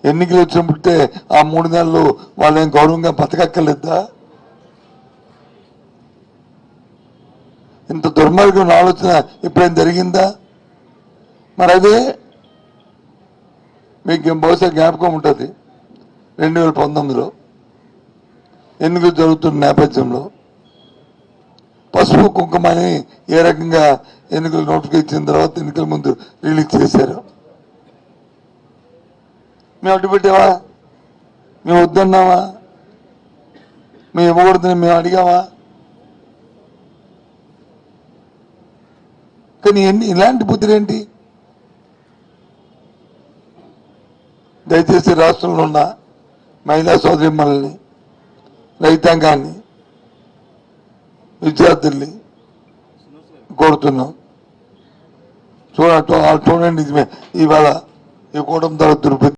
ఎన్నికలు వచ్చినప్పుడే ఆ 3 నెలలు వాళ్ళేం గౌరవంగా బతకక్కర్లేదా? ఇంత దుర్మార్గం ఆలోచన ఎప్పుడైనా జరిగిందా? మరి అదే మీకు బహుశా జ్ఞాపకం ఉంటుంది. 2019లో ఎన్నికలు జరుగుతున్న నేపథ్యంలో పసుపు కుంకుమని ఏ రకంగా ఎన్నికలు నోటిఫికేషన్ ఇచ్చిన తర్వాత ఎన్నికల ముందు రిలీజ్ చేశారు. మేము అడ్డు పెట్టావా? మేము వద్దన్నావా? మేము ఇవ్వకూడదని మేము అడిగావా? కానీ ఇలాంటి బుద్ధులేంటి? దయచేసి రాష్ట్రంలో ఉన్న మహిళా సోదరిమణుల్ని, రైతాంగాన్ని, విద్యార్థుల్ని కోరుతున్నాం. చూడండి నిజమే, ఇవాళ ఈ కూటమి ద్వారా దుర్బుద్ధి